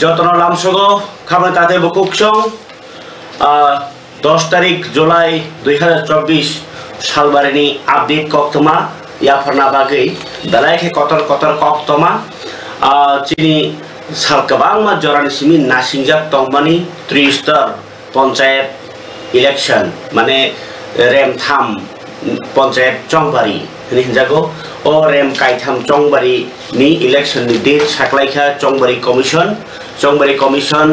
যতন লামসগ খাবার তাতে বকুকসং 10 তারিখ জুলাই 2024 সালবারেনি আপডেট কক্তমা ইয়াফারনা বাগै দালাইखे कतर कक्तमा चिनी सालकबांगमा जरानि सिमी नासिंजाक तंगमानि त्रिस्तर पंचायत इलेक्शन माने रेम थाम पंचायत चंगबारी हिनजागो ओ रेम काइथाम चंगबारी नि इलेक्शन नि डेट साख्लाइखा चंगबारी कमिशन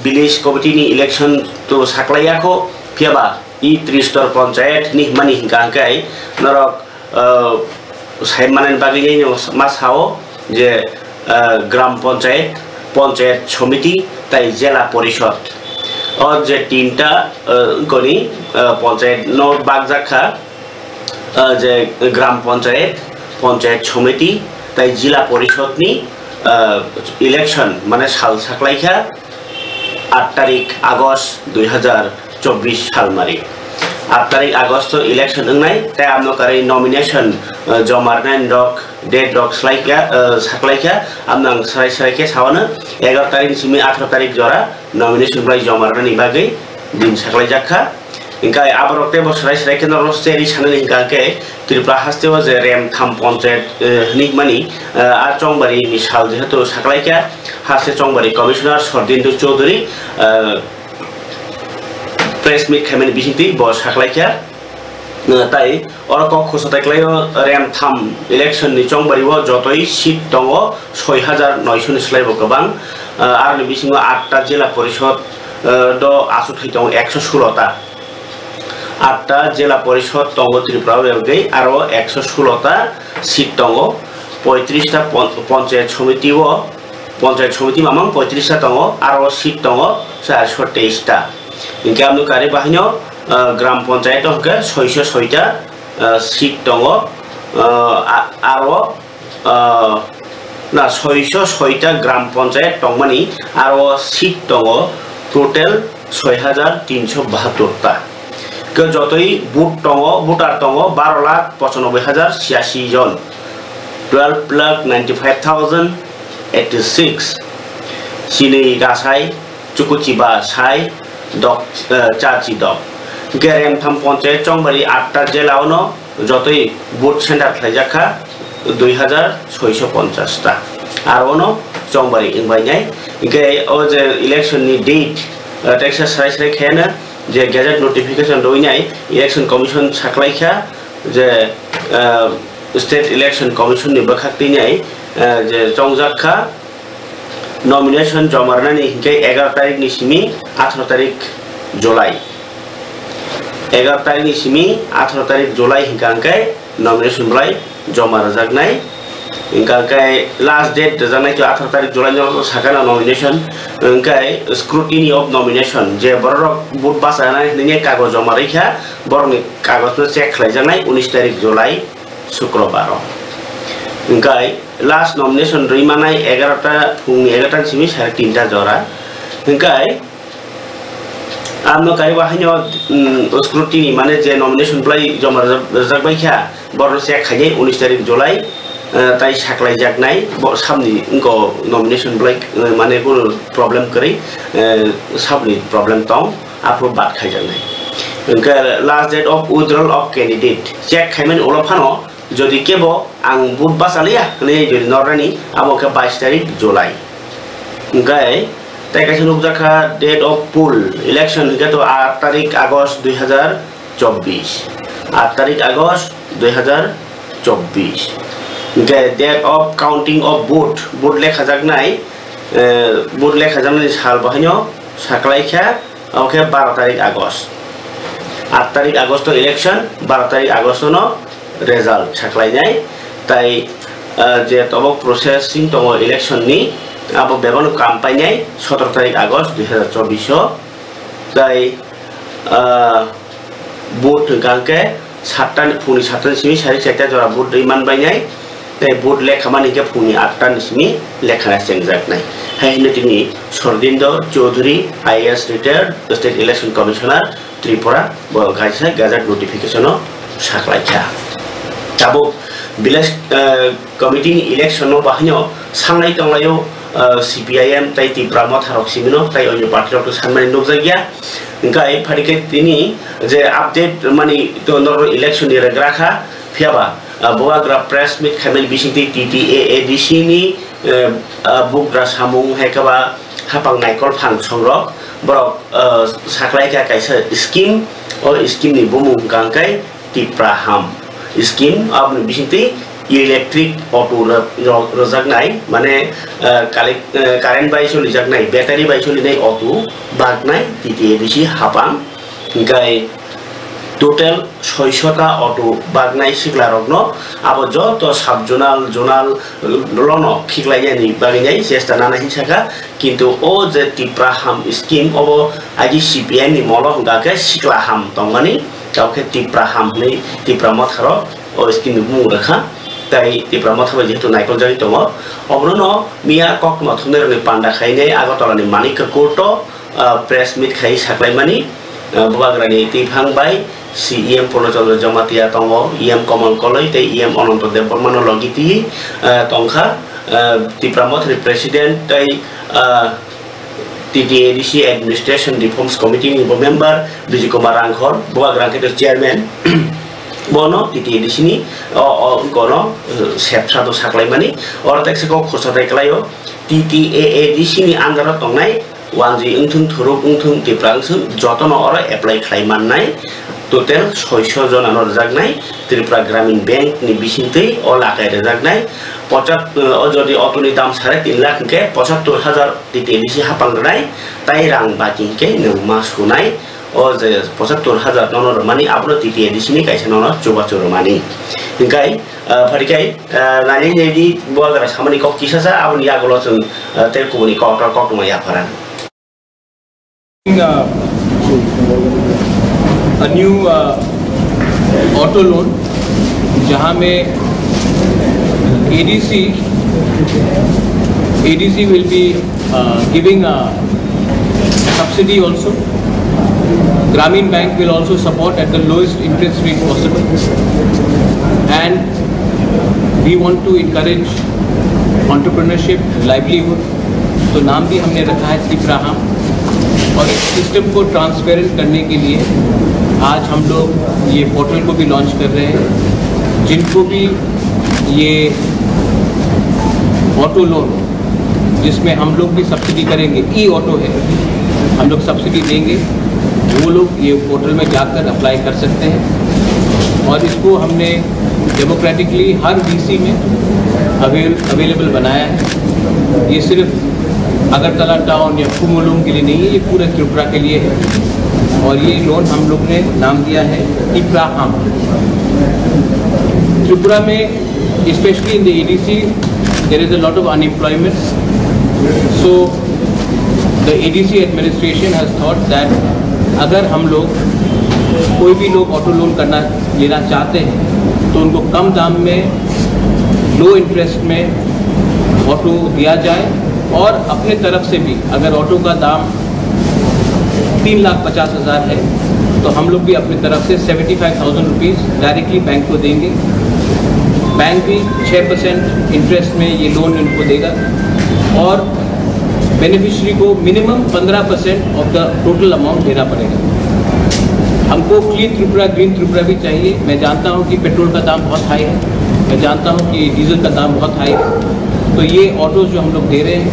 विलेज कमिटी नि इलेक्शन तो साख्लाइयाखो फियाबा इ त्रिस्तर पंचायत नि मानि हिंगांकाय नरक साइमानन बागै मासाओ जे ग्राम पंचायत समिति ताई जिला परिषद और जे तीनटा गनि पंचायत नो बागजाखा जे ग्राम पंचायत समिति ताई जिला परिषद नि इलेक्शन माने साल साख्लाइखा 8 तारिख आगस्ट 2024 साल मारि 8 तारिख आगस्ट इलेक्शन अंगनाय ताय आमनो कारै नॉमिनेशन जमारनाय डक डेट डक स्लाइका साख्लाइखा आमनां सराय सावनो 11 तारिख सिमी 18 तारिख जरा नॉमिनेशन बाय जमारनानि बागै दिन साख्लाइ जाखा इंका आबरते बसराय सरायखे नरस्तेरि साननि इंकाके त्रिपुरा हास्तेव जे रेम थाम पंचायत नि मानि आ चंगबारि नि साल जेहेतु साख्लाइखा हासे चंगबारि कमिशनार सरदिन्दु चौधुरी प्रेस मीट खामानि बिसिंति बस साख्लाइखा ताई और खुसताइक्लायो रेम थाम इलेक्शन नि चंगबारि व जतई सीट दङ 6900 नि स्लाइबो गोबां आरो बिसिङो 8टा जिल्ला परिषद द आसुथाइ दङ 116 टा 8टा जिल्ला परिषद दङ त्रिपुरा बेवगै आरो 116 टा सीट दङ 35 टा पंचायत समिति मामां 35 टा दङ आरो सीट दङ 423 टा इनके आमनो कारि बाहिनो ग्राम पंचायत हके 606 टा सीट दङ आरो ना 606 टा ग्राम पंचायत दंमानि आरो सीट दङ टोटल 6372 टा के जतई भोटार दङ 12,95,086 जन 12,95,086 सिनै गासाय चुकुचिबा साय दक चाची दक गेरेम थाम पंचायत चंगबारि 8टा जिल्लायावनो जतई भोट सेन्टार थाइजाखा 2650 टा आरोनो चंगबारि इंबायनाय इनके ओ जे इलेक्शन नि डेट टेक्सास राइसरे खेना जे गैजेट नोटिफिकेशन दोइनाय इलेक्शन कमिशन साख्लाइखा जे स्टेट इलेक्शन कमिशन नि बखाखैनाय जे चंगजाखा नॉमिनेशन जमारनानि हिंके 11 तारिख नि सिमी 18 तारिख जुलाई 11 तारिख नि सिमी 18 तारिख जुलाई हिंकांकाय नॉमिनेशन ब्लाय जमार जागनाय हिंकांकाय लास्ट डेट जानाय 18 तारिख जुलाई नि साखाना नॉमिनेशन हिंकाय स्क्रूटिनी ऑफ नॉमिनेशन जे बरक बुट बासानाय नि कागज जमारैखा बरनि कागजनो चेक खालायजानाय 19 तारिख जुलाई शुक्रबार इंकाय लास्ट नॉमिनेशन रैमानाय 11टा फुंनि 11टा सिमी 3:30 जरा इंकाय आमनो कारि बाहायनो स्क्रूटिनी माने जे नॉमिनेशन ब्लाय जमा जागबायखा बर से खायनाय 19 तारिख जुलाई ताई साख्लाय जागनाय सामनि इंको नॉमिनेशन ब्लाय माने कोनो प्रॉब्लम करै साबनि प्रॉब्लम दं आप्रुव बाद खायजानाय इंका last date of withdrawal of candidate check खायमोन उलफानो जदि केबो आं बुट बासालिया नै जदि नररानि आबोके 22 तारिख जुलाई इंकाय ताइकासे नुजाखा डेट ऑफ पोल इलेक्शन हिगातो 8 तारिख आगस्ट 2024 8 तारिख आगस्ट 2024 इंकाय date of counting of vote लेखा जागनाय साल बाहायनो साख्लाइखा ओके 12 तारिख आगस्ट 8 तारिख आगस्ट इलेक्शन 12 तारिख आगस्ट नो रिजल्ट साख्लायनाय ताई जे तब प्रोसेसिंग दङ इलेक्शन नि अब बेबानो कामपायनाय 17 तारिख आगस्ट 2024 ताई भोट गांके 7टा फुंनि 7टा सिमी 4:30 जरा भोट दैमान बायनाय ताई भोट लेखामानि के फुंनि 8टा सिमी लेखाना सेंजाकनाय हायनतिनि Saradindu Chowdhury IAS retired state election commissioner Tripura गायसा गैजेट नोटिफिकेशन साख्लायखा ताबो विलेज कमिटी इलेक्शन बाहायनो सांनाय दंलायो CPIM tai Tipra Motharok Simino tai onyo party to Sanmani Nobzagia Ngai Padike Tini the update money to another election near Graka Fiaba Boagra press meet Kamel Bishinti TTA Edishini Bukra Samung Hekaba Hapang Naikol Pang Songrok Borok Saklaika Kaisa scheme or scheme ni Bumum Gankai Tipra Ham scheme of Bishinti electric auto rojagnai mane current by choli jagnai battery by choli nai auto bagnai titi bishi hapang gai total 600 ta auto bagnai siklarogno abo joto subjonal zonal lono khiklaiyani baginai chesta nana hisaka kintu o je Tipra Ham scheme obo aji CPI ni molo hungake sikla ham tongani kauke Tipra Ham ni Tipra Motharo o scheme mu rakha tai Tipra Motharo jetu naikol jari tomo obrono mia kok mothner ni panda khaine agotala ni manika kurto press meet khai saklai mani bobagrani tiphang bai CEM Purnachandra Jamatia tongo EM Komal Koloi te EM Ononto Debormano logiti tongkha Tipra Mothari president tai TTADC Administration Reforms Committee member Biji Kumar Ranghor bobagrang ke chairman bono TTADC ni kono septra to saklai mani or taxiko khosatai klayo TTADC ni andara tongnai wanji ungthung thuruk ungthung tiprangsu jotono ora apply khlaiman nai total 600 John anor jagnai Tripura Gramin Bank ni bisintei o lakai jagnai 50 jodi otoni dam 3.5 lakh ke 75000 TTADC hapang rai tai rang baking ke nungma sunai o je 75000 nonor mani abro TTADC ni kaisa nonor chuba choro mani hingkai pharikai nani nei boagara samani kok kisasa abni agolo chung tel kumuni kok ma ya pharan a new auto loan जहाँ में ADC will be giving a subsidy also. Gramin Bank will also support at the lowest interest rate possible, and we want to encourage entrepreneurship, livelihood. तो नाम भी हमने रखा है Tipra Ham और इस सिस्टम को ट्रांसपेरेंट करने के लिए आज हम लोग ये पोर्टल को भी लॉन्च कर रहे हैं। जिनको भी ये ऑटो लोन जिसमें हम लोग भी सब्सिडी करेंगे, ई ऑटो है, हम लोग सब्सिडी देंगे, वो लोग ये पोर्टल में जाकर अप्लाई कर सकते हैं। और इसको हमने डेमोक्रेटिकली हर डीसी में अवेलेबल बनाया है। ये सिर्फ अगरतला टाउन या कुमुलुम के लिए नहीं है, ये पूरे त्रिपुरा के लिए है। और ये लोन हम लोग ने नाम दिया है Tipra Ham। त्रिपुरा में specially in the ADC there is a lot of unemployment, so the ADC administration has thought that अगर हम लोग कोई भी लोग ऑटो लोन लेना चाहते हैं तो उनको कम दाम में लो इंटरेस्ट में ऑटो दिया जाए, और अपने तरफ से भी अगर ऑटो का दाम 3,50,000 है तो हम लोग भी अपनी तरफ से 75,000 रुपीज़ डायरेक्टली बैंक को देंगे। बैंक भी 6% इंटरेस्ट में ये लोन इनको देगा और बेनिफिशियरी को minimum 15% of the total amount देना पड़ेगा। हमको क्लीन त्रिपुरा, ग्रीन त्रिपुरा भी चाहिए। मैं जानता हूँ कि पेट्रोल का दाम बहुत हाई है, मैं जानता हूँ कि डीजल का दाम बहुत हाई है, तो ये ऑटोज़ जो हम लोग दे रहे हैं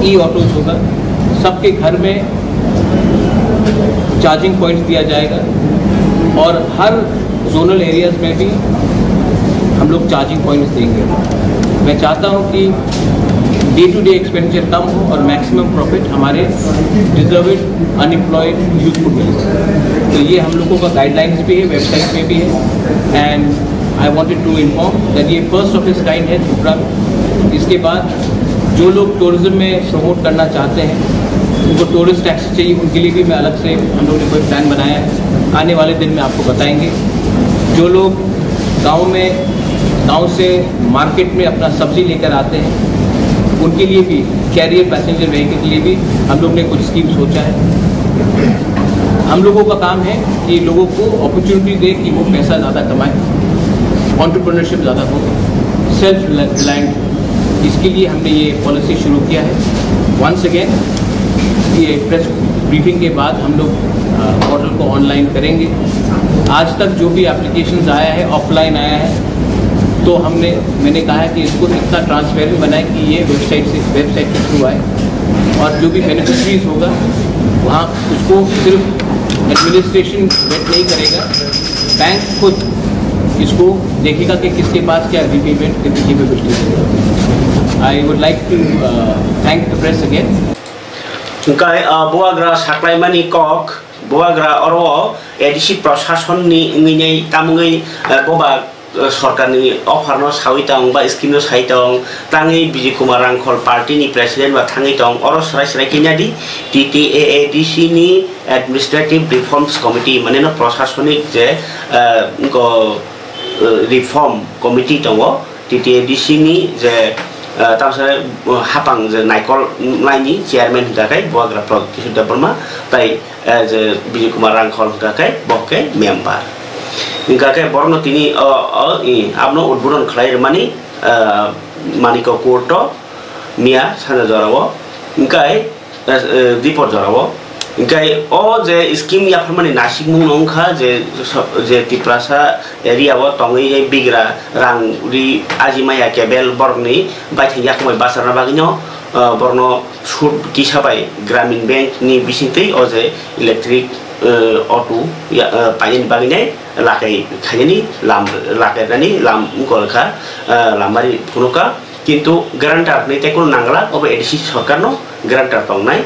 ई ऑटोज़ होगा। सबके घर में चार्जिंग पॉइंट्स दिया जाएगा और हर जोनल एरियाज़ में भी हम लोग चार्जिंग पॉइंट्स देंगे। मैं चाहता हूँ कि डे टू डे एक्सपेंडिचर कम हो और मैक्सिमम प्रॉफिट हमारे डिजर्वेड अनएम्प्लॉयड यूथ को मिले। तो ये हम लोगों का गाइडलाइंस भी है, वेबसाइट में भी है। And I wanted to inform that ये फर्स्ट ऑफ इट्स काइंड है त्रिपुरा में। इसके बाद जो लोग टूरिज्म में प्रमोट करना चाहते हैं, उनको टूरिस्ट टैक्स चाहिए, उनके लिए भी मैं अलग से हम लोगों ने कोई प्लान बनाया है। आने वाले दिन में आपको बताएंगे। जो लोग गांव से मार्केट में अपना सब्जी लेकर आते हैं, उनके लिए भी कैरियर पैसेंजर व्हीकल के लिए भी हम लोग ने कुछ स्कीम सोचा है। हम लोगों का काम है कि लोगों को अपॉर्चुनिटी दे कि वो पैसा ज़्यादा कमाएं, एंटरप्रेन्योरशिप ज़्यादा हो, सेल्फ रिलायंट। इसके लिए हमने ये पॉलिसी शुरू किया है। वंस अगेन ये प्रेस ब्रीफिंग के बाद हम लोग पोर्टल को ऑनलाइन करेंगे। आज तक जो भी एप्लीकेशंस आया है ऑफलाइन आया है, तो मैंने कहा है कि इसको इतना ट्रांसपेरेंट बनाए कि ये वेबसाइट के थ्रू आए, और जो भी बेनिफिशरीज होगा वहाँ उसको सिर्फ एडमिनिस्ट्रेशन वेट नहीं करेगा, बैंक खुद इसको देखेगा कि किसके पास क्या रीपेमेंट कैपेबिलिटी है। I would like to thank the press again. Kai buagra saklaimani kok buagra oro edisi prosason ni nginai tamungai boba सरकार नि अफर न सावितong बा स्किम न साइतong tangi Biji Kumar Rangkhol party ni president ba thangi tong oro sarai sarai kinyadi TTAADC ni administrative reforms committee mane no प्रशासनिक जे को reform committee tongo TTAADC ni je tamsare hapang je naikol laini chairman hudakai buagra Kisudha Burma tai je Biji Kumar Rangkhol hudakai boke member Ingkake borno tini abno udburon khlai mani maniko kurto mia sana jorawo ingkai dipor jorawo ingkai o je scheme ya phamani nasik mung nongkha je tiprasa area wo tongi bigra rang ri ajimaya kebel borni baithya khmoi basarna bagino borno sud kisabai gramin bank ni bisintei o je electric auto ya payin bagine lakai khayani lakai nani lam kolkha lamari punuka kintu garantor ni tekun nangla obe edisi sarkar no garantor tongnai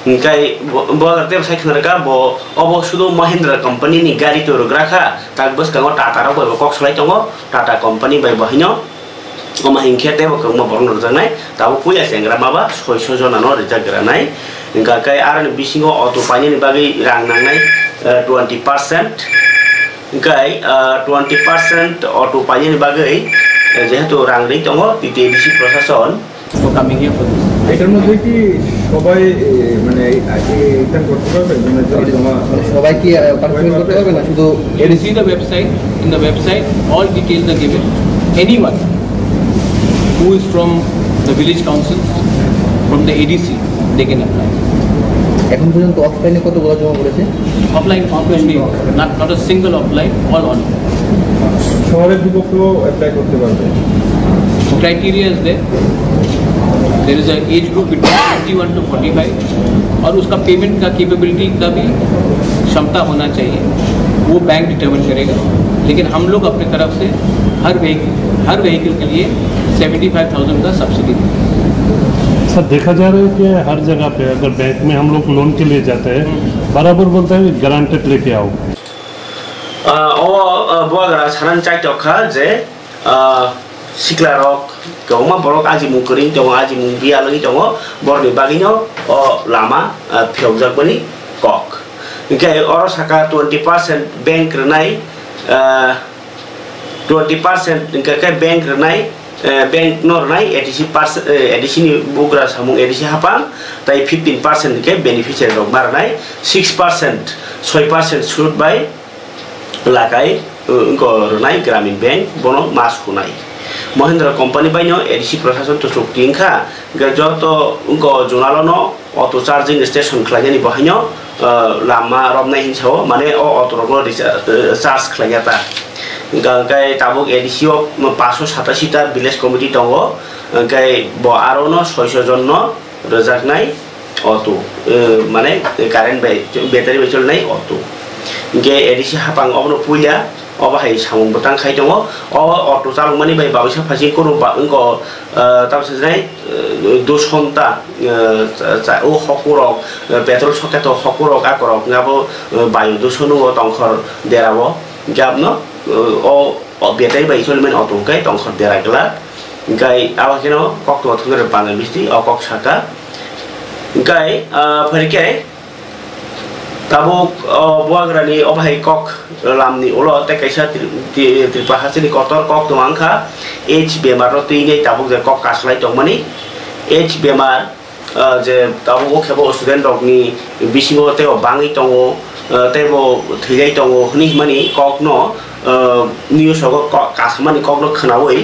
ingkai bo garte sai khnarka bo obo sudu Mahindra company ni gari to rograkha tak bus kango Tata ro bo kok slai tongo Tata company bai bahino oma hingkhete bo kangma borno janai tabu puya sengra maba 600 jona no rejak granai ingkai aran bisingo auto pani ni bagi rang nangnai 20% ingkai 20% auto pani ni bagi jehetu rang rei tongo TTADC প্রশাসন for coming here for this. এটার মধ্যে কি সবাই মানে এটা করতে পারবে মানে সবাই কি পারফরম্যান্স করতে পারবে না শুধু You see the website, in the website all details are given. Anyone who is from the village councils, from the ADC, they can apply. এখন পর্যন্ত অফলাইনে কতগুলো জমা করেছে? Offline, obviously, not a single offline, all online. শহরের যুবকও apply করতে পারবে। Criteria is there. There is an age group between 21 to 45 और उसका पेमेंट का कैपेबिलिटी का भी क्षमता होना चाहिए, वो बैंक डिटरमिन करेगा। लेकिन हम लोग अपने तरफ से हर व्हीकल के लिए 75,000 का सब्सिडी देंगे। सर देखा जा रहा है कि हर जगह पे अगर बैंक में हम लोग लोन के लिए जाते हैं बराबर बोलते हैं गारंटेड लेके आओ buagra saran chai tokha je sikla rok koma borok aji mungkering tongo aji mungbia lagi tongo borni bagino o lama phyojak bani kok ingkai oro saka 20% bank renai 20% ingkai bank renai bank nor nai EDC ni bugra samung EDC hapang tai 15% ke beneficiary rok marnai 6% 6% should by lakai nai gramin bank bono mas hunai Mahindra company baino EDC प्रशासन तो चुक्तिंखा गजतो उनको जुनालोनो auto charging station खलायनि बहायनो Lama रबनाय हिंसाव माने auto रगो charge खलायता गाय Tabuk EDC 587 टा village committee दंगो गाय बो आरोनो 600 जन न रजाकनाय auto माने current battery बेचलनाय auto गे EDC हापां अबनो पुया अबाहाय सामung बतang khai tongo o auto chalokmani bai babisa phasi koru ba unko tamsajnai 2 ঘন্টা o hokurok petrol soketo hokurok akorok ngabo bayu dusonu o tongkhor derabo gabno o betai bai solmen auto kai tongkhor deragla gai awakino kokto thungre pangal bisti o kok saka gai pharikai tabuk buagrani obahay kok lamni ulo te kaisa tripahasini kotor kok tumangkha H bemar roti ini tabuk je kok kaslai tongmani H bemar je tabuk khebo student rok ni bisingo te bangi tongo te bo thilai tongo hni mani kok no news kok kasmani kok no khnawoi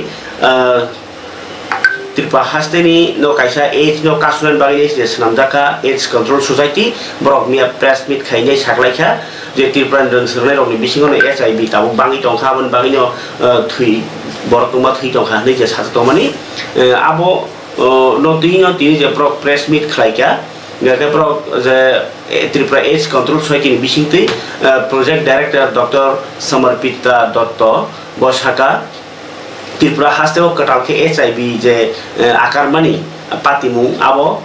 Tirpa hasteni no kaisa AIDS no kasunan bagi je senamjaka AIDS Control Society borok mia press meet khainai saklaikha je Tirpa don sernai rokni bisingo no HIV tabuk bangi tongkha bon bangi no thui borok tuma thui tongkha nei je sat tongmani abo no tino tini je pro press meet khlaika ngake pro je Tirpa AIDS Control Society ni bisingti project director Dr. Samarpita Dotto Boshaka Tirpura hasteo katal ke HIV je akar mani patimu abo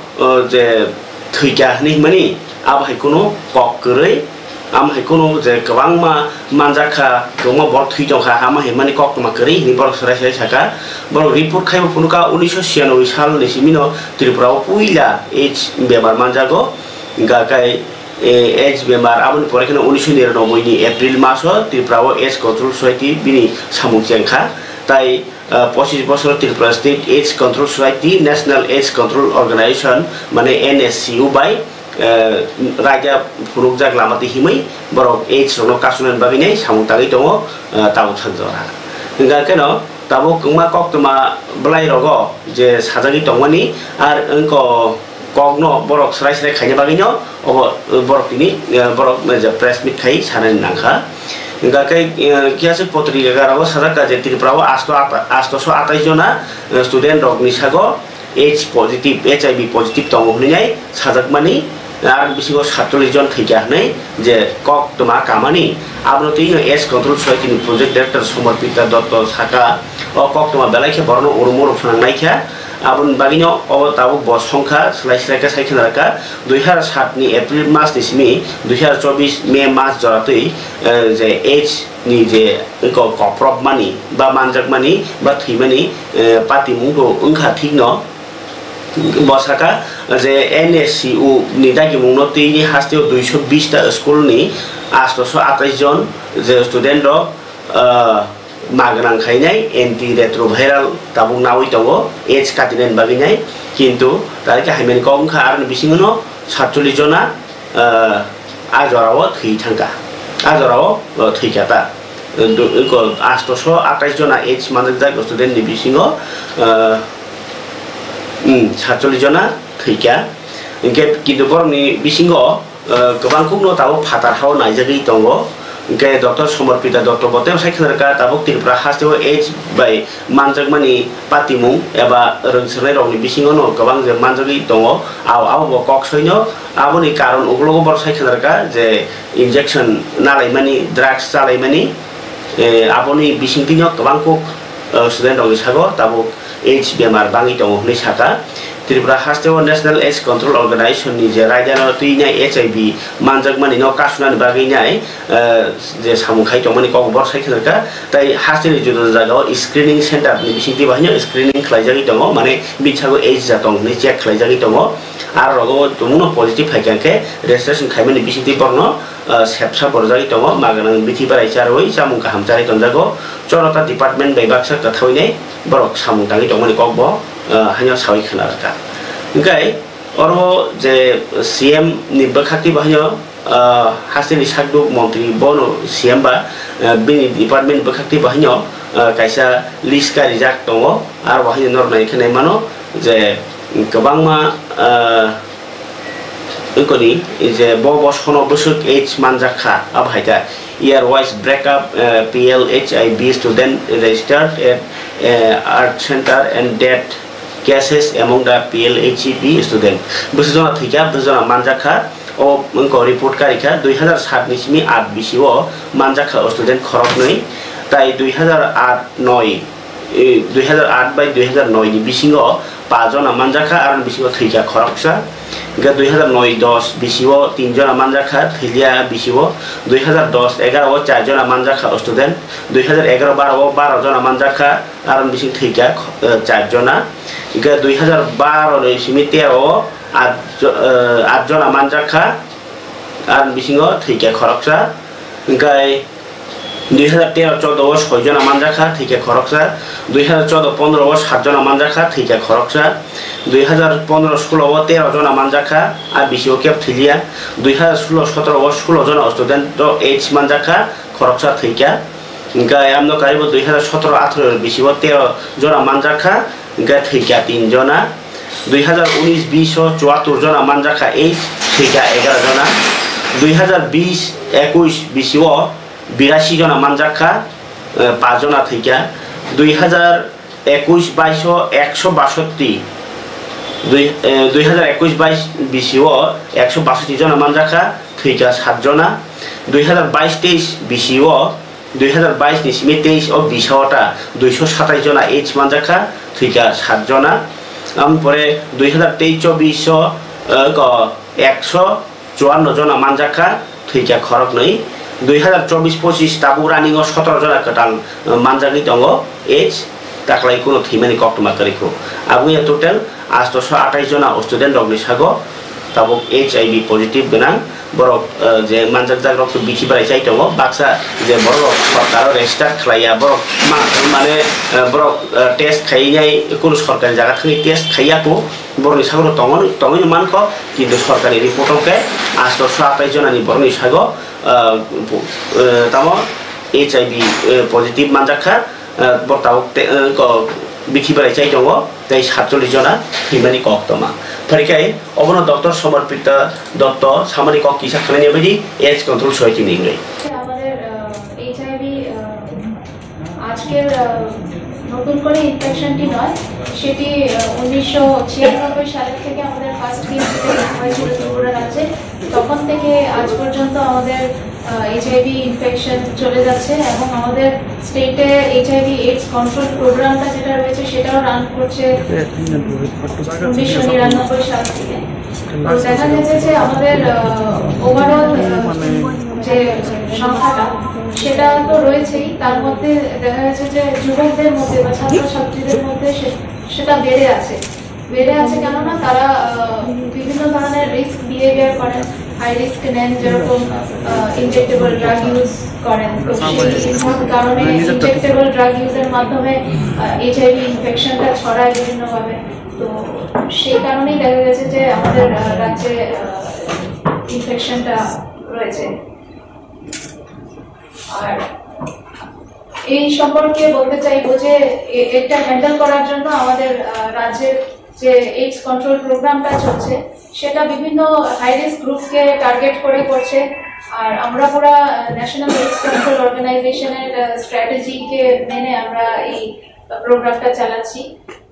je thuika ni mani abo hai kuno kok kurei am hai kuno je kwang ma manjaka koma bor thui jongkha ama he mani kok ma kurei ni bor sarai sarai saka bor report khai punuka 1996 sal ni simino Tirpura puila AIDS bemar manjago ga kai AIDS bemar aboni pore kena 1999 ni April maso Tirpura AIDS Control Society bini samung jengkha tai 25 বছর Tripura state AIDS Control Society National AIDS Control Organization মানে NSCU by রাজা ফুরুকজাক লামাতি হিमै বরক AIDS Rono কাসুনান বাবিনে সামুতাগै दङ ताबो थांजरा इंगा केनो ताबो कुमा कक्तमा ब्लाइ रगो जे साजागि दङमानि are अंको कगनो बरक सराय सराय खायनो बागिनो अब बरक तिनि बरक जे प्रेस मिट खाइ सानानि नांखा इंगा kai kiasi potrika garago sadaka je Tirpura asto 28 jona student rok ni sago AIDS positive HIV positive tongo hnai sajakmani ar bisigo 47 jon thika hnai je kok toma kamani abnoti AIDS Control Society ni project director Samarpita Dotto saka o kok toma belaikhe borno urumor phanangnaikha abon bagino obo tabu bos songkha slaika saikhanaraka 2007 ni April mas ni simi 2024 May mas joratui je AIDS ni je ko koprop mani ba manjak mani ba thimani pati mungko ungkha thikno bosaka je NSCU ni dagi mungno tini hasteo 220 ta school ni 828 jon je student ro magrang khainai anti retroviral tabung nawi tawo AIDS katinen baginai kintu tarika haimen kong kha ar bisingono 47 jona ajorao thui thangka ajorao thuikata ko 828 jona AIDS manjak student ni bisingo 47 jona thuika inke kintu borni bisingo gobang kungno tawo phatar hao naijagi tongo ke Dr. Samarpita Dotto botem saikhanarka tabuk Tirpura hasteo AIDS by manjakmani patimung eba rungsernai rokni bisingo no gobang je manjagi tongo aw bo kok soino aboni karon uglogo bor saikhanarka je injection nalaimani drugs chalaimani aboni bisingtino gobang kok student rokni sago tabuk AIDS bemar bangi tongo hnai saka Tirpura hasteo National AIDS Control Organization ni je raidano tuinai HIV manjakmani no kasunan baginai je samukhai tongmani kok bor saikhanarka tai hasteni judo jagao screening center ni bisingti bahino screening khlaijagi tongo mane bichago AIDS jatong ni check khlaijagi tongo ar rogo tumuno positive haikanke registration khaimani bisingti borno sepsa borjagi tongo maganang bithi barai charoi samung kaham chari tonjago chorota department bai baksa kathoinai borok samung tangi tongmani kok bo hanya sawi khanarka ingkai oro je CM ni bakhati bahino hasini sakdu montri bono CM ba bini department bakhati bahino kaisa list ka rijak tongo ar bahino nornai khanai mano je gobangma ingkoni je bo sono busuk AIDS manjakha abhaita year wise breakup PLHIB student registered at art center and death cases among the PLHIB student busujona thika busujona manjakha o mangko report karikha 2007 ni simi 8 bisio manjakha student khorok nei tai 2008 by 2009 ni bisingo pajona manjakha aron bisingo thika khoroksa ga 2009-10 bisio 3 jona manjakha thilia bisio 2010-11 o 4 jona manjakha student 2011-12 o 12 jona manjakha aron bising thika 4 jona ga 2012 ni simi 13 o 8 jona manjakha aron bisingo thika khoroksa ngai 2013-14 o 6 jona manjakha thika khoroksa 2014-15 o 7 jona manjakha thika khoroksa 2015-16 o 13 jona manjakha a bisio kep thilia 2016-17 o 16 jona student do AIDS manjakha khoroksa thika ngai amno kaibo 2017-18 bisio 13 jona manjakha थैका 3 जना 2019-20 जना मानजाखा H थैका 11 जना 2020-21 82 जना मानजाखा 5 जना थैका 2021-22 162 2021-22 162 जना मानजाखा थैका 7 जना 2022-23 2022-23 और 227 जना H मानजाखा थैका 7 जना आमपरे 2023-24 154 जना मानजाखा थैका खरक नै 2024-25 ताबु रानिंग 17 जना कटाल मानजागि दङ H ताकलाई कुनो थैमानि कक्टमा गरेको आबु या टोटल 828 जना स्टुडेन्ट रगनि सागो ताबु HIV पजिटिभ गनां बरक जे मानजाग जाग्रक बिथि बाराय चाइ दङ बाक्सा जे बरक सरकार रेजिस्टार खलाया बरक माने बरक टेस्ट खाइनाय कुनो सरकारनि जागा थै टेस्ट खाइयाको बरनि सागो तङनि मानखो किन्तु सरकारनि रिपोर्टके 828 जनानि बरनि सागो तामो HIV पजिटिभ मानजाखा बरताव बिथि बाराय चाइ दङ ताइ 47 जना थैमानि कक्टमा फरिकाय अबन डॉक्टर समर्पित दत्त सामाजिक किसा खाने बायदि एज कंट्रोल सहायता নিয়ে আমাদের এইচআইভি আজকের নতুন করে ইনফেকশনটি নয় সেটি 1996 সাল থেকে আমাদের ফার্স্ট কেস হয়েছিল ত্রিপুরা রাজ্যে তখন থেকে আজ পর্যন্ত আমাদের এইচআইভি ইনফেকশন চলে যাচ্ছে এবং আমাদের স্টেটে এইচআইভি এইডস কন্ট্রোল প্রোগ্রামটা যেটা রয়েছে সেটাও রান করছে 1999 সাল থেকে তো দেখা যাচ্ছে যে আমাদের ওভারঅল যে সংখ্যাটা সেটা তো রয়েছেই তার মধ্যে দেখা যাচ্ছে যে যুবকদের মধ্যে বা ছাত্রছাত্রীদের মধ্যে সেটা বেড়ে আছে কেননা তারা বিভিন্ন ধরনের রিস্ক বিহেভিয়ার করেন হাই রিস্ক নেন যেরকম ইনজেক্টেবল ড্রাগ ইউজ করেন তো সেই কারণে ইনজেক্টেবল ড্রাগ ইউজের মাধ্যমে এইচআইভি ইনফেকশনটা ছড়ায় বিভিন্নভাবে তো সেই কারণেই দেখা গেছে যে আমাদের রাজ্যে ইনফেকশনটা রয়েছে আর এই সম্পর্কে বলতে চাইবো যে এটা হ্যান্ডেল করার জন্য আমাদের রাজ্যের যে এইডস কন্ট্রোল প্রোগ্রামটা চলছে সেটা বিভিন্ন হাই রিস্ক গ্রুপকে টার্গেট করে করছে আর আমরা পুরো ন্যাশনাল এইডস কন্ট্রোল অর্গানাইজেশনের স্ট্র্যাটেজিকে মেনে আমরা এই প্রোগ্রামটা চালাচ্ছি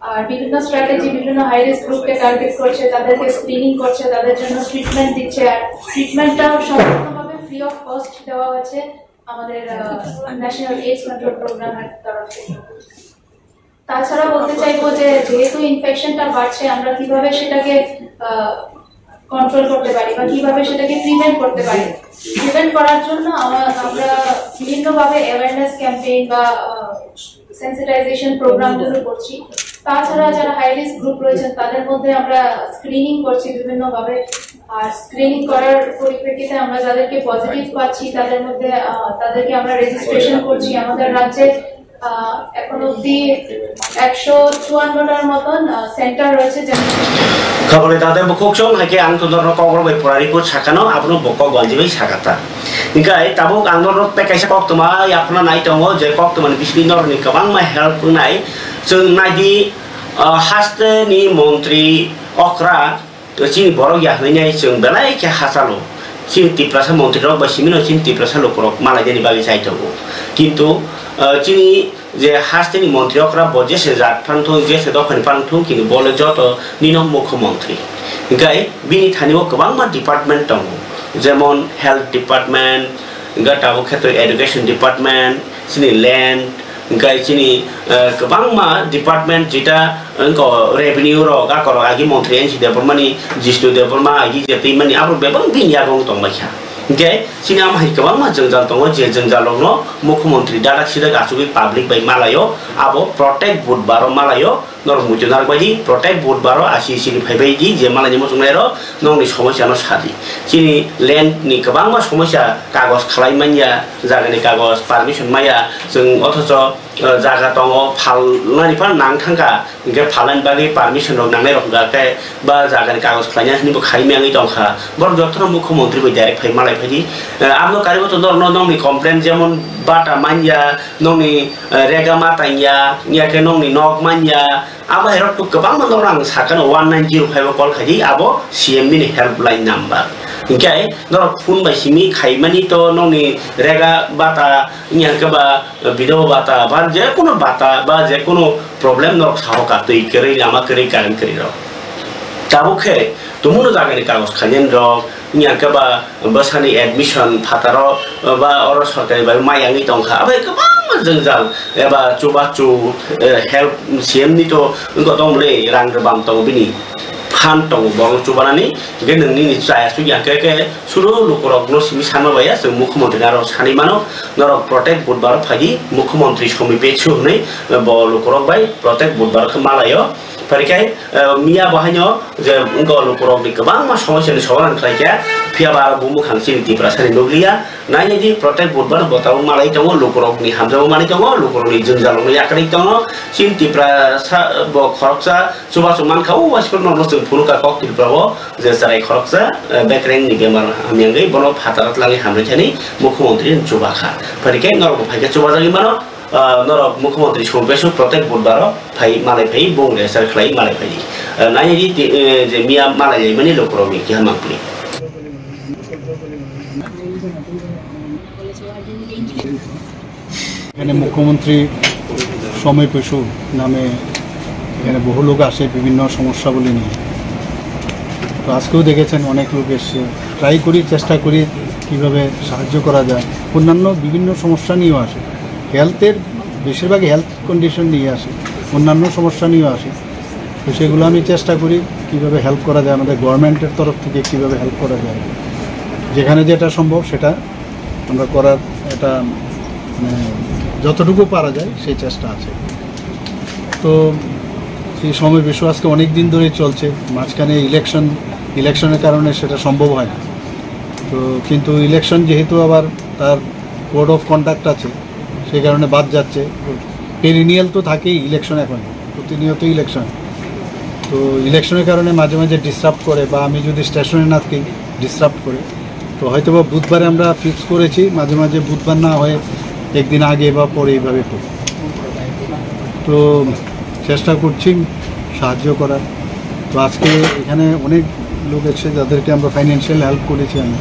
আর বিভিন্ন স্ট্র্যাটেজি বিভিন্ন হাই রিস্ক গ্রুপকে টার্গেট করছে তাদেরকে স্ক্রিনিং করছে তাদের জন্য ট্রিটমেন্ট দিচ্ছে আর ট্রিটমেন্টটাও সম্পূর্ণভাবে ফ্রি অফ কস্ট দেওয়া হচ্ছে আমাদের ন্যাশনাল এইডস কন্ট্রোল প্রোগ্রামের তরফ থেকে তাছাড়া বলতে চাইবো যে যেহেতু ইনফেকশনটা বাড়ছে আমরা কিভাবে সেটাকে কন্ট্রোল করতে পারি বা কিভাবে সেটাকে প্রিভেন্ট করতে পারি প্রিভেন্ট করার জন্য আমরা বিভিন্নভাবে অ্যাওয়ারনেস ক্যাম্পেইন বা সেন্সিটাইজেশন প্রোগ্রামগুলো করছি তাছাড়া যারা হাই রিস্ক গ্রুপ রয়েছেন তাদের মধ্যে আমরা স্ক্রিনিং করছি বিভিন্নভাবে আর স্ক্রিনিং করার পরিপ্রেক্ষিতে আমরা যাদেরকে পজিটিভ পাচ্ছি তাদের মধ্যে তাদেরকে আমরা রেজিস্ট্রেশন করছি আমাদের রাজ্যে এখন অবধি 154টার মতন সেন্টার রয়েছে खबर दादा बखोक सं हाके आं तदर कगर बै फरारिखौ साखानो आपनो बक गन्जिबै साखाता निकाय ताबो आंदर पेकाइसा कक्तमा याफना नाय दङ जे कक्तमानि बिसनि नरनि गोबां मा हेल्प नाय जों नायदि हास्टनि मन्त्रि अक्रा चिनि बर याहैनाय जों बेलाय के हासालो चिन तिप्रासा मन्त्रि रक बसिमिनो चिन तिप्रासा लोकरक मालायनि बागै साइ दङ किन्तु चिनि जे हास्टनि मन्त्रि अक्रा बजेसे जात फान्थु जेसे दखनि फान्थु किन्तु बोले जत निनो मुख्यमन्त्री गाय बिनि थानिबो गोबां मा डिपार्टमेन्ट दङ जेमन हेल्थ डिपार्टमेन्ट गाटाबो क्षेत्र एडुकेशन डिपार्टमेन्ट चिनि ल्यान्ड गाय चिनि गोबां मा डिपार्टमेन्ट जिता रेभिनिउ र गाकर आगि मन्त्रि एनसि देबरमानि जिस्तु देबरमा आगि जेतै मानि आबो बेबां बिनियागं दंबायखा Okay, sini am hai kawang ma jengjal tongo je jengjal longno mukhomantri dadak sida gasugi public by malayo abo protect budbaro malayo nor mujunar baidi protect budbaro asi sini phai baidi je malani mosunglero nongni somosya no sadi sini land ni kawang ma somosya kagos khalai manya jagani kagos permission maya jeng othoso jaga tongo phalnani pa nang thangka ge phalan bagi permission rok nangnai rok ga ba jagani kagos khlaina ni bo khai mengi tongkha bor jotro mukhomantri bai direct phai malai phai আমনো কারিগত নরনংনি complain যেমন bata manja nongni rega matanya nyake nongni nok manja abo herok tu kebang orang sakan 1905 call khaji abo CM ni helpline number okay norok phone ba simi khaimani to nongni rega bata nyake ba bido bata ba je kono bata ba je kono problem norok sahoka tui keri lama keri karan keri ro tabukhe tumuno jagani kagos khajen ro nyake ba basani admission phataro ba oro sorkari ba mayangi tongkha abai kebang jengjal eba coba cu help CM ni to engko tong le rang rebam tong bini phan tong bong coba nani ge nongni ni saya su ya ke suru lukorok no simi sanma baya se mukhyamantri aro sani mano norok protect budbar phagi mukhyamantri somipe chu nei bo lukorok bai protect budbar khmalayo parikai mia bahanyo je engko lukorok ni kebang ma somosya ni soran khlaika phiaba bumu khangsi ni prasani noglia nai di protect budbar botau malai tongo lukorok ni hamjao mani tongo lukorok ni jengjal ni yakri tongo sin tiprasa bo khoroksa suba suman khau waspor no sung phunuka kok tilprabo je sarai khoroksa background ni bemar amiangai bono phatarat langi hamre thani mukhyamantri chuba kha parikai norok phaika chuba jagi mano norok mukhyamantri sobesu protect budbar phai malai phai bong re sar khlai malai phai nai di je mia malai mani lukorok ni ki hamangpli এখানে মুখ্যমন্ত্রী সময় পেশু নামে এখানে বহু লোক আসে বিভিন্ন সমস্যাগুলি নিয়ে তো আজকেও দেখেছেন অনেক লোক এসছে ট্রাই করি চেষ্টা করি কীভাবে সাহায্য করা যায় অন্যান্য বিভিন্ন সমস্যা নিয়েও আসে হেলথের বেশিরভাগ হেলথ কন্ডিশন নিয়ে আসে অন্যান্য সমস্যা নিয়েও আসে তো সেগুলো আমি চেষ্টা করি কীভাবে হেল্প করা যায় আমাদের গভর্নমেন্টের তরফ থেকে কীভাবে হেল্প করা যায় যেখানে যেটা সম্ভব সেটা আমরা করার এটা মানে যতটুকু পারা যায় সেই চেষ্টা আছে তো এই সময় বেশি আজকে অনেক দিন ধরেই চলছে মাঝখানে ইলেকশনের কারণে সেটা সম্ভব হয় না তো কিন্তু ইলেকশন যেহেতু আবার তার কোড অফ কন্ডাক্ট আছে সেই কারণে বাদ যাচ্ছে পেরিনিয়াল তো থাকেই ইলেকশন এখন প্রতিনিয়ত ইলেকশন তো ইলেকশনের কারণে মাঝে মাঝে ডিস্টার্ব করে বা আমি যদি স্টেশনে না থাকি ডিস্টার্ব করে তো হয়তো বা বুধবারে আমরা ফিক্স করেছি মাঝে মাঝে বুধবার না হয়ে একদিন আগে বা পরে এইভাবে করি তো চেষ্টা করছি সাহায্য করার তো আজকে এখানে অনেক লোক এসে যাদেরকে আমরা ফাইন্যান্সিয়াল হেল্প করেছি আমি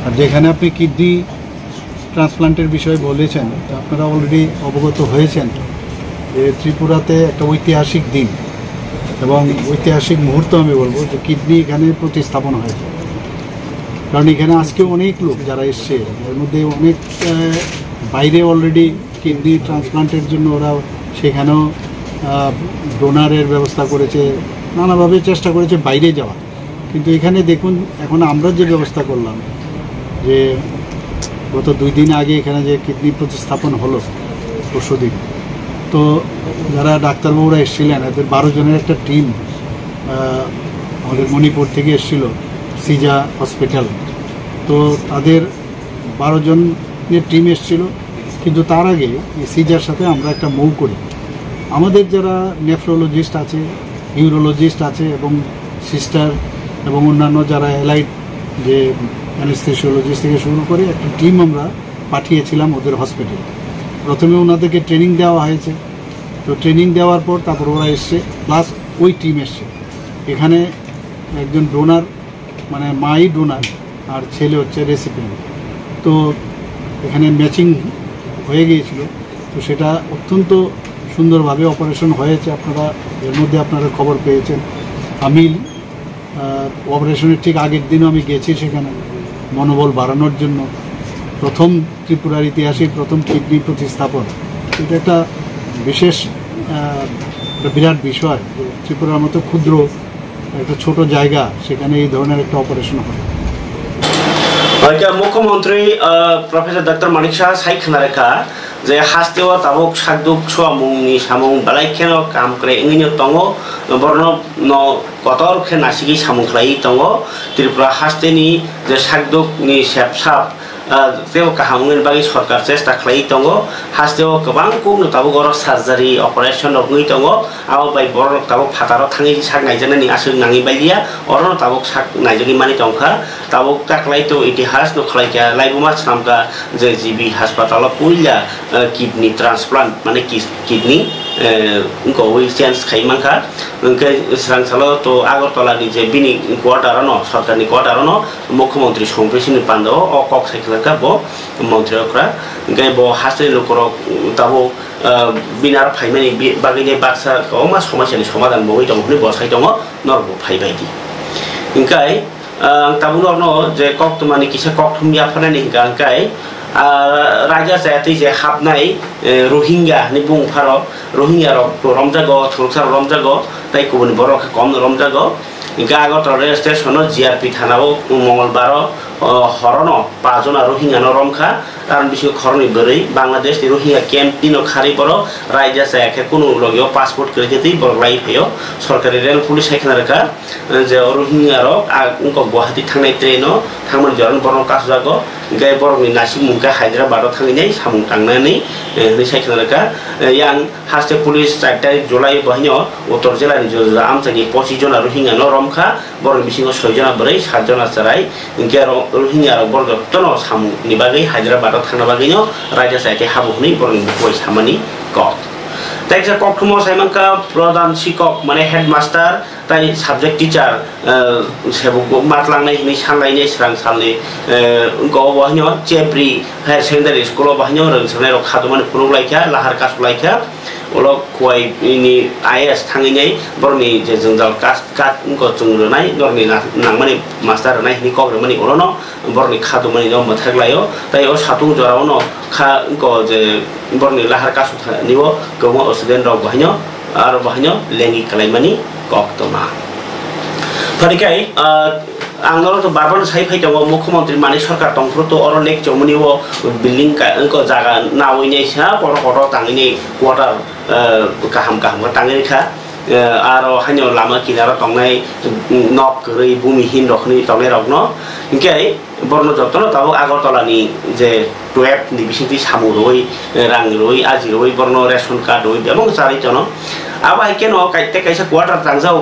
আর যেখানে আপনি কিডনি ট্রান্সপ্লান্টের বিষয়ে বলেছেন আপনারা অলরেডি অবগত হয়েছেন যে ত্রিপুরাতে একটা ঐতিহাসিক দিন এবং ঐতিহাসিক মুহূর্ত আমি বলবো যে কিডনি এখানে প্রতিস্থাপন হয়েছে কারণ এখানে আজকে অনেক লোক যারা এসছে এর মধ্যে অনেক বাইরে অলরেডি কিডনি ট্রান্সপ্লান্টের জন্য ওরা সেখানেও ডোনারের ব্যবস্থা করেছে নানাভাবে চেষ্টা করেছে বাইরে যাওয়া কিন্তু এখানে দেখুন এখন আমরা যে ব্যবস্থা করলাম যে গত 2 দিন আগে এখানে যে কিডনি প্রতিস্থাপন হলো পরশুদিন তো যারা ডাক্তারবাবুরা এসেছিলেন এদের 12 জনের একটা টিম আমাদের মণিপুর থেকে এসেছিল সিজা হসপিটাল তো তাদের 12 জনের টিম এসেছিল কিন্তু তার আগে এই সিজার সাথে আমরা একটা মৌ করি আমাদের যারা নেফ্রোলজিস্ট আছে ইউরোলজিস্ট আছে এবং সিস্টার এবং অন্যান্য যারা অ্যালাইড যে অ্যানেস্থেসিওলজিস্ট থেকে শুরু করে একটা টিম আমরা পাঠিয়েছিলাম ওদের হসপিটালে প্রথমে ওনাদেরকে ট্রেনিং দেওয়া হয়েছে তো ট্রেনিং দেওয়ার পর তারপর ওরা এসছে প্লাস ওই টিম এসছে এখানে একজন ডোনার মানে মাই ডোনার আর ছেলে হচ্ছে রেসিপিয়েন্ট তো এখানে ম্যাচিং হয়ে গিয়েছিল তো সেটা অত্যন্ত সুন্দরভাবে অপারেশন হয়েছে আপনারা এর মধ্যে আপনারা খবর পেয়েছেন আমি অপারেশনের ঠিক আগের দিনও আমি গেছি সেখানে মনোবল বাড়ানোর জন্য প্রথম ত্রিপুরার ইতিহাসে প্রথম কিডনি প্রতিস্থাপন এটা একটা বিশেষ বিরাট বিষয় যে ত্রিপুরার মতো ক্ষুদ্র একটা ছোট জায়গা সেখানে এই ধরনের একটা অপারেশন হয় মুখ্যমন্ত্রী প্রফেসর ডক্টর মানিক শাহ সাইখানা রেখা যে হাস্তেও তাবক সাকদুক ছোয়ামুংনি সামুং বালাইখেন কাম করে ইংনি দङ বর্ণ ন কতর খে নাসিগি সামুং খালাই দङ ত্রিপুরা হাস্তেনি যে সাকদুকনি সেপসাপ जेबो काहामनि बागै सरकार चेष्टा खालामो दङ हास्टेआव गोबां कुमनो ताबो गर सार्जारि अपारेशन रगै दङ आव बाय बर ताबो फाताराव थाङै साक नायजनानि आसुं नाङि बायदिया अरन ताबो साक नायजगि मानि दंखा ताबो ताकलाय तो इतिहास नो खलायका लाइबमा सामका जे जीबी हास्पाताल पुइला किडनी ट्रान्सप्लान्ट माने किडनी उनको वे चेन्ज खाइमांखा उनके सांसालो तो आगरतलानि जे बिनि क्वार्टार न सरकारनि क्वार्टार न मुख्यमंत्री संप्रेसिनि पान्दो अ कक साइखलाका बो मन्त्रीफ्रा उनके बो हास्टे लोकरो ताबो बिनार फाइमानि बागैने बाक्सा कमा समस्यानि समाधान बगै दं हनि बसाइ दङ नरबो फाइबायदि उनकाय ताबुनो न जे कक्तमानि किसा कक्तुमिया फनानि गांकाय राजा जाति जे हाबनाय रोहिंग्या नि बुंफारो रोहिंग्या रमजागो थुरसार रमजागो ताइ गुबुन बर कम रमजागो गागत रेल स्टेशन जीआरपी थानाव मंगलबार हरन पाजना रोहिंग्या न रमखा कारण बिसो खरनि बरै बांलादेश नि रोहिंग्या कैंप दिन खारि बर राजा जायाखे कुनु लगियो पासपोर्ट करिते बरलाई फयो सरकारी रेल पुलिस साइखनारका जे रोहिंग्या रो उनको गुवाहाटी थांनाय ट्रेन थांमन जरन बरन कासजागो गाय बरनि नासिक मुंका हैदराबाद थांनाय सामुं थांनानै नि साइखनारका यां हास्टे पुलिस 4 तारिख जुलाई बहिनो उत्तर जिल्लानि जोजा आमचानि 25 जना रोहिंग्या न रमखा बर बिसिङो 6 जना बरै 7 जना चराय इनके रोहिंग्या रो बर जत्तन सामुं नि बागै हैदराबाद थांना बागैनो राजा साइते हाबुनि बरनि बय सामानि कक ताइजा कक्टुमो साइमानका प्रधान शिक्षक माने हेडमास्टर ताइ सब्जेक्ट टीचर सेबुको मातलांनाय नि सांलायनाय स्रां सालनि गो बहिनो चेप्री हायर सेकेन्डारि स्कुल बहिनो रंसनाय खादमान पुरुलाइखा लाहार कासुलाइखा ओलो खुवाइनि आईएस थाङैनाय बरनि जे जंजाल काट उनको चुंगरनाय नरनि नांमानि मास्टार नाय नि कग्रमानि ओरनो बरनि खादुमानि न मथागलायो ताइ ओ सातुं जरावनो खा उनको जे बरनि लाहार कासु निबो गमो स्टुडेन्ट रक बहिनो आरो बहिनो लेंगि कलाइमानि कक्तमा फरिकाय आंनाव तो बारबार साइ फैदों मुख्यमंत्री माने सरकार दंफ्रो तो और लेक चौमनि वो बिल्डिंग का उनको जागा नावैनाय सा बर बर तांगिनि क्वार्टर काहाम तांगिनि खा आरो हान्यो लामा किनारा तंनाय नक गरै भूमिहीन रखनि तंनाय रगनो इनके बरनो जतन ताबो आगरतलानि जे 12 नि बिसिंति सामु रोय रां रोय आजि रोय बरनो रेशन कार्ड रोय एवं सारि जन अब आइकेन काइते कैसे क्वार्टर तांजाव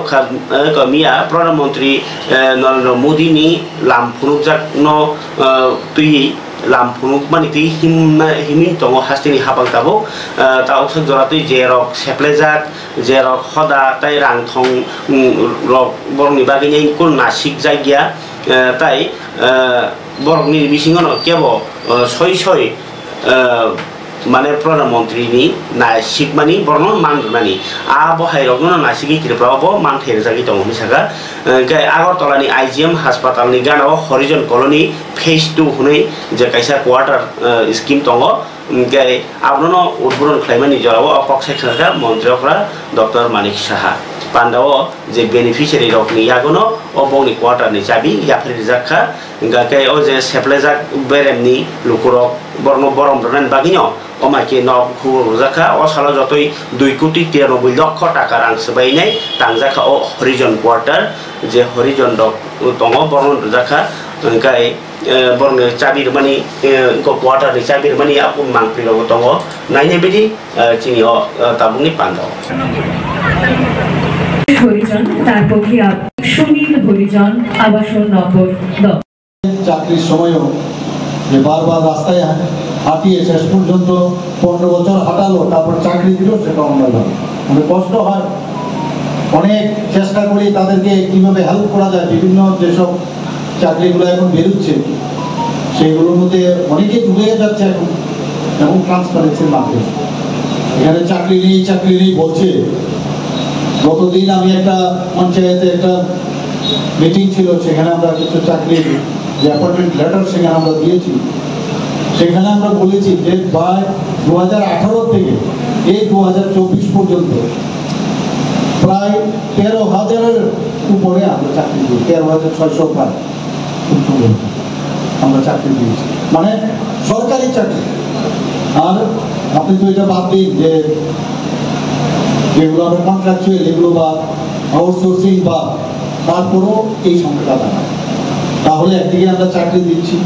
कमिया प्रधानमंत्री नरेंद्र मोदी नि लामफुनुकजाक न तुइ लामफुनुक मानि ति हिमिन तंग हास्तिनि हाबां ताबो ताउसक जरातै जेरक सेप्लेजाक जेरक खदा ताइ रांथं रक बरनि बागैनि कुल नासिक जायगिया ताइ बरनि बिसिङन केबो सय माने प्रधानमंत्री नि नासिक मानि बरन माननानि आ बहायरगनो नासिकि त्रिपुराबो मानथेर जागि दङ मिसागा गाय आगरतलानि आईजीएम हास्पातालनि गानाव हरिजन कॉलोनी फेज 2 हुनै जे काइसा क्वार्टर स्कीम दङ गाय आबनो उद्बोधन खालामनायनि जराव अकक सेक्टरका मन्त्रीफ्रा डॉक्टर मानिक साहा पान्डाव जे बेनिफिशियरी रकनि यागनो अबोंनि क्वार्टरनि चाबि याफरि जाखा गाय ओ जे सेप्लेजाक बेरेमनि लुकुरक बरनो बरम रनान बागिनो अमाके न खुरजाखा असाला जतै 2 कोटी 93 लाख टाका रां सबायनाय तांजाखा अ हरिजन क्वार्टर जे हरिजन दक दङ बरनो जाखा गाय बरनो चाबि मानि को क्वार्टर नि चाबि मानि आपु मांप्रि रग दङ नायने बिदि चिनि अ ताबुनि पान्डाव হরিজন তারপর কি সুনীল হরিজন আবাসন নগর চাকরির সময়ও যে বারবার রাস্তায় হাঁটিয়ে শেষ পর্যন্ত 15 বছর হাঁটালো তারপর চাকরি দিল সেটা অন্যায় মানে কষ্ট হয় অনেক চেষ্টা করি তাদেরকে কিভাবে হেল্প করা যায় বিভিন্ন যেসব চাকরিগুলো এখন বেরোচ্ছে সেগুলোর মধ্যে অনেকে ডুবে যাচ্ছে এখন এবং ট্রান্সপারেন্সির মাধ্যমে এখানে চাকরি নেই বলছে গতদিন আমি একটা পঞ্চায়েতে একটা মিটিং ছিল সেখানে আমরা কিছু চাকরির যে অ্যাপয়েন্টমেন্ট লেটার সেখানে আমরা দিয়েছি সেখানে আমরা বলেছি যে প্রায় 2018 থেকে এই 2024 পর্যন্ত প্রায় 13,000-এর উপরে আমরা চাকরি দিই 13,600 প্রায় আমরা চাকরি দিয়েছি মানে সরকারি চাকরি আর আপনি তো এটা বাদ দিন যে যেগুলো আমরা কন্ট্রাকচুয়াল এগুলো বা আউটসোর্সিং বা তারপরও এই সংখ্যাটা দাঁড়ায় তাহলে একদিকে আমরা চাকরি দিচ্ছি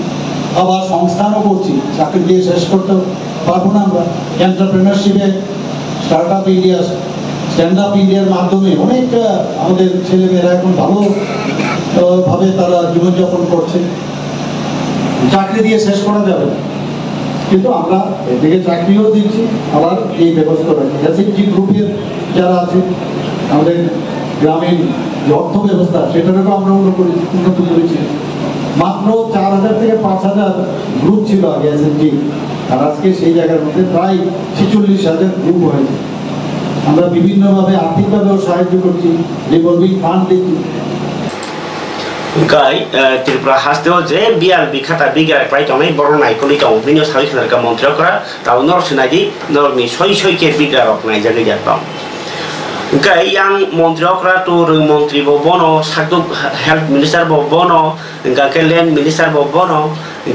আবার সংস্থানও করছি, চাকরি দিয়ে শেষ করতে পারবো না আমরা। এন্টারপ্রেনারশিপে start up India, stand up ইন্ডিয়ার মাধ্যমে অনেক আমাদের ছেলেমেয়েরা এখন ভালোভাবে তারা জীবনযাপন করছে। চাকরি দিয়ে শেষ করা যাবে না, কিন্তু আমরা এদিকে চাকরিও দিচ্ছি, আবার এই ব্যবস্থা রাখি। এসএইচজি গ্রুপের যারা আছে আমাদের গ্রামীণ যে অর্থ ব্যবস্থা, সেটারও আমরা উন্নত করেছি। মাত্র 4000 থেকে 5000 গ্রুপ ছিল আগে এসএইচজি, আর আজকে সেই জায়গার মধ্যে প্রায় 46,000 গ্রুপ হয়েছে। আমরা বিভিন্নভাবে আর্থিকভাবেও সাহায্য করছি, রিভলভিং ফান্ড দিচ্ছি। গাই ত্রিপুরা হাসতেও যে বিয়াল বিখাতা বিগের প্রায় টমে বড় নাইকলি টম বিনো সাবি খানারকা মন্ত্রী করা তাও নরসিনাদি নরনি সই কে বিগার অকনাই জায়গা যাতাম গাই yang মন্ত্রী করা তো মন্ত্রী বনো সাকদু হেলথ মিনিস্টার বনো গাকে ল্যান্ড মিনিস্টার বনো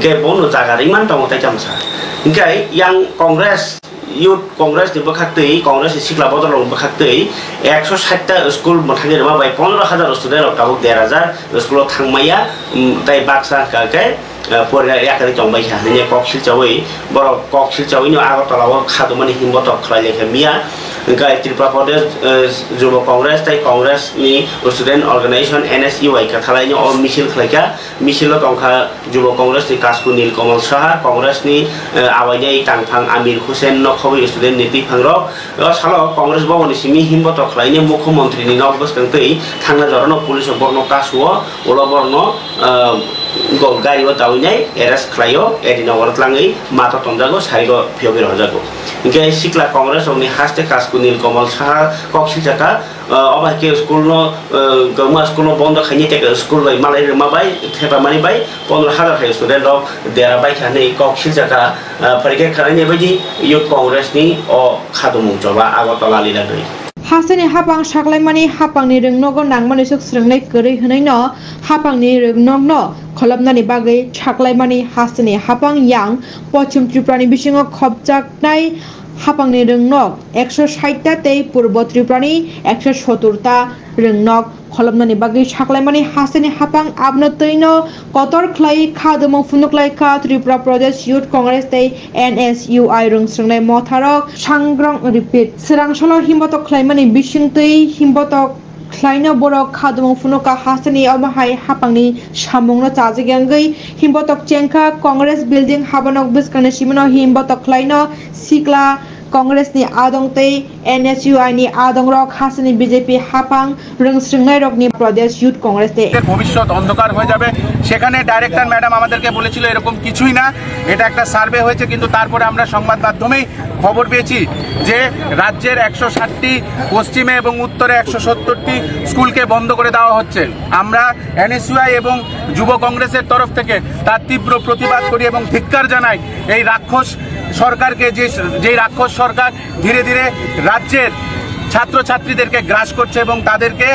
গাই বনো জায়গা রিমান টম তাই চামসা গাই yang Congress Youth Congress di Bekakti, Congress di Sikla Botol Bekakti, 160 school mothangnya rumah baik 15,000 student orang kabuk 2,000 school thangmaya, tai baksa kagai, pura ya kali combay sah, ini koksil cawi, baru koksil cawi ini agak terlalu khadu mani himbotok kelai kemia, Gai Tripura Pradesh Juba Congress, tai Congress ni student organization NSUI kathalainya all misil kelai misil lo tongka Juba Congress di Kasku Nilkamal Shah, Congress ni awalnya Tangpang Amir Hussein no khawi student niti phangro salo Congress bawa ni simi himbotok kelai ni Mukhomontri ni nok bos kangtei thangna jorno police borno kasuo ulo borno gari wa tawnyai eras klayo edina wartlangai mata tonjago saigo phiogir hojago inke sikla Congress oni haste Kasku Nilkamal Shah koksil jaka oba ke school no gama school no bondo khani te school lai malai rima bai theta mani bai 15,000 hai student lo dera bai khani koksil jaka parike khani baidi youth Congress ni o khadumung joba agotala lila dei Hasani hapang saklaimani hapangni rengnogo nangmani suk srengnai korei hnaino hapangni rengnogno kholapnani bagai saklaimani hasani hapang yang Pochim Tripurani bisingo khobjaknai hapangni rengnok 160 ta tei Purbo Tripurani 170 ta rengnok kholapnani bagai saklaimani hasani hapang abno toino kotor khlai khadumong funuklai kha Tripura Pradesh Youth Congress tei NSUI rungsrengnai motharok sangrong repeat srangsolo himbotok khlaimani bisingtei himbotok Klaino borok khadumong funuka hasani obahai hapangni samungno chajigangai himbotok chengkha Congress building habanok biskane simino himbotok klaino sikla Congress ni adong tei NSUI ni adong rok hasani BJP hapang rungsrengnai rok ni Pradesh Youth Congress te ভবিষ্যৎ অন্ধকার হয়ে যাবে সেখানে director madam আমাদেরকে বলেছিল এরকম কিছুই না এটা একটা সার্ভে হয়েছে কিন্তু তারপরে আমরা সংবাদ মাধ্যমেই খবর পেয়েছি যে রাজ্যের 160টি পশ্চিমে এবং উত্তরে 170টি স্কুলকে বন্ধ করে দেওয়া হচ্ছে আমরা NSUI এবং যুব কংগ্রেসের তরফ থেকে তার তীব্র প্রতিবাদ করি এবং ধিক্কার জানাই এই রাক্ষস সরকারকে যে রাক্ষস সরকার ধীরে ধীরে রাজ্যের ছাত্রছাত্রীদেরকে গ্রাস করছে এবং তাদেরকে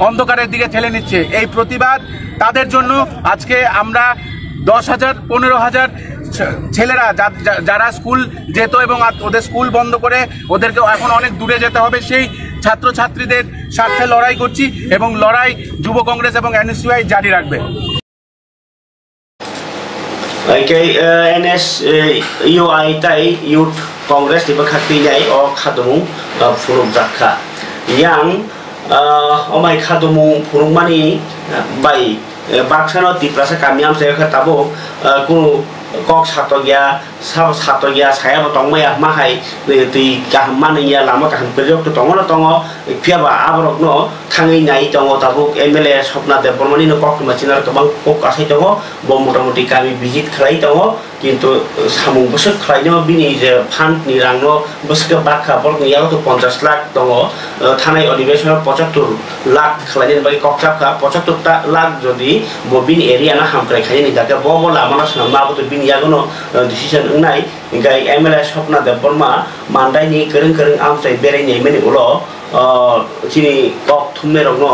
অন্ধকারের দিকে ঠেলে নিচ্ছে এই প্রতিবাদ তাদের জন্য আজকে আমরা 10,000 15,000 ছেলেরা যারা স্কুল যেত এবং ওদের স্কুল বন্ধ করে ওদেরকে এখন অনেক দূরে যেতে হবে সেই ছাত্রছাত্রীদের স্বার্থে লড়াই করছি এবং লড়াই যুব কংগ্রেস এবং NSUI জারি রাখবে NSUI tai Youth Congress di Bekakti nyai o khadumung furung jakha yang omai khadumung furung mani bai baksano tiprasa kamiam saya ketabo ku kok satogya satogya saya tongmaya mahai ti kahman ya lama kaham perjok to tongo tongo piaba abrok no thangai nyai tongo tabuk MLA Sopna Debormani no kok machinar kabang kok asai tongo bom motamuti kami visit khlai tongo কিন্তু samung besok khlaino bini je fund ni rangno beske bakha borok ni yago to 50 lakh tongo thanai अधिवेशन 75 lakh khlainen bagi kokchap kha 75 lakh jodi bo bini area na hamkrai khai ni daga bo bo lamana sama bo to bini yago no decision ngai ngai MLA Sopna Deborma mandai ni kereng amsai berei ni meni ulo chini kok thumme rogno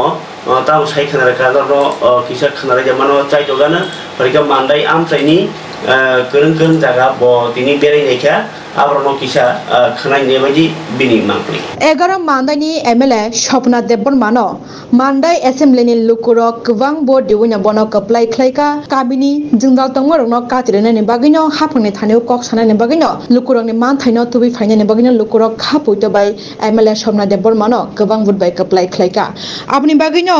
tau sai khanara ka no kisa khanara jamano chai dogana parika mandai amsai ni kereng jaga bo tini berei ni kha abrano kisa khanai ne baidi bini mangpli 11 mandai MLA Shopna Debormano Mandai Assembly ni lukurok kwang bo diwina bono kaplai khlaika kabini jingdal tongmor no katirene ni bagino hapangni thaneu kok sana ni bagino lukurok ni man thaino tubi faina ni bagino lukurok khapuito bai MLA Shopna Debormano kwang bud bai kaplai khlaika abni bagino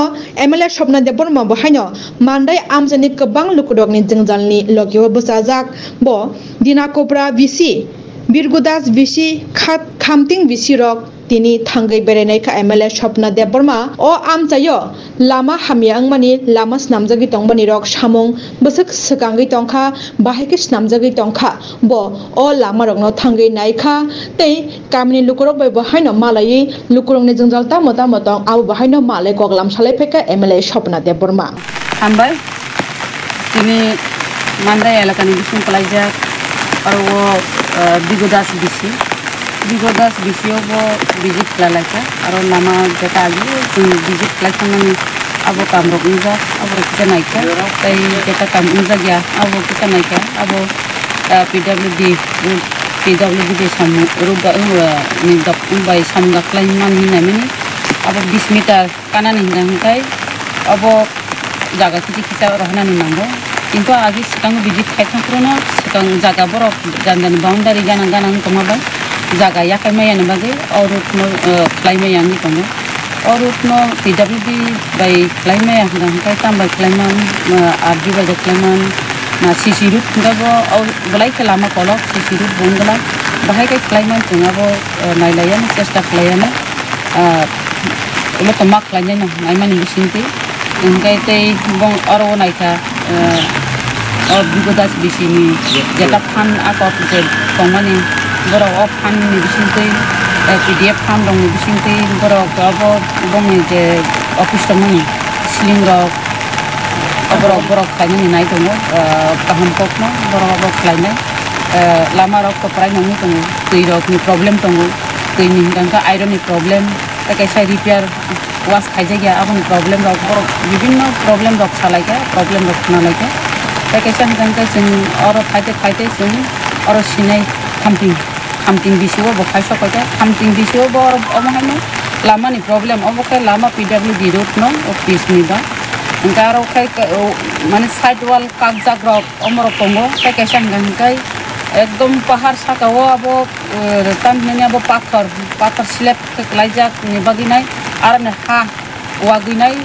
MLA Shopna Deborma bahaino Mandai amjani kwang lukurok ni jingdal ni logyo busajak bo dina kopra VC Birgudas VC Khamting VC rok tini thangai berenai ka MLA Shopna Deborma o amchayo lama hamyang mani lama snamjagi tongbani rok samung busuk sekangai tongkha bahike snamjagi tongkha bo o lama rok no thangai naikha tei kamini lukurok bai bahaino malai lukurok ni jingjal ta mota motong abu bahaino malai koklam salai pheka MLA Shopna Deborma ambai tini mandai elakani bisung kalaija और वो बिगोदास BC वो visit लालाइका और लामा जेटा आगे visit लाइका माने अब काम रोकनिजा अब रोकते नाइका तई जेटा काम निजा गया अब रोकते नाइका अब PWD दे सामु रुगा नि दप बाय सामगा क्लाइमान नि नामिनि अब 20 मिटार काना नि नंगाय अब जागा किता रहना नि नांगो किन्तु आगे सिगां विजिट खायखांखरोनो सिगां जागा बरफ जानजान बाउंडारि गानां गानां तमाबा जागा याखाय मायानो बागे और उठनो क्लाइमायानि तंगो और उठनो PWD बाय क्लाइमाया हंगाय तांबाय क्लाइमान आरडी बाय क्लाइमान ना सीसी रूट गाबो और बलाय लामा कलक सीसी रूट बंगला बाहाय काय क्लाइमान तंगाबो नायलायानो चेष्टा क्लायानो उलो तमा क्लाइनायनो नायमानि बिसिनते हंगाय तै बं और नायका और बिगोदास बिसिनि जेटा फान आकट जे तंमानि बर अ फान नि बिसिनते PDF फान दं बिसिनते बर गाबो बंनि जे अफिस तंमानि स्लिम रक बर खायनि नाय दङ काहम ककनो बर खायनाय लामा रक प्राय नङि दङ दै रकनि प्रब्लेम दङ दैनि हंगा आयरननि प्रब्लेम कैसा रिपेयर वास खायजाया आबनि प्रब्लेम रक बर विभिन्न प्रब्लेम रक सालायगा प्रब्लेम रक नालायगा कैसा हंगा जों और फायते जों और सिनाय खामथिं बिसिव बखाय सकायगा खामथिं बिसिव बर अमहायनो लामानि प्रब्लेम अबखाय लामा PWD रोड न अफिस निबा गारो खाय माने साइड वाल कागजाक रक अमर पंगो कैसा हंगा एकदम पहाड़ साकाव अब तामने अब पाथर स्लेब लाइजाक निबागिनाय आरो हा वागिनाय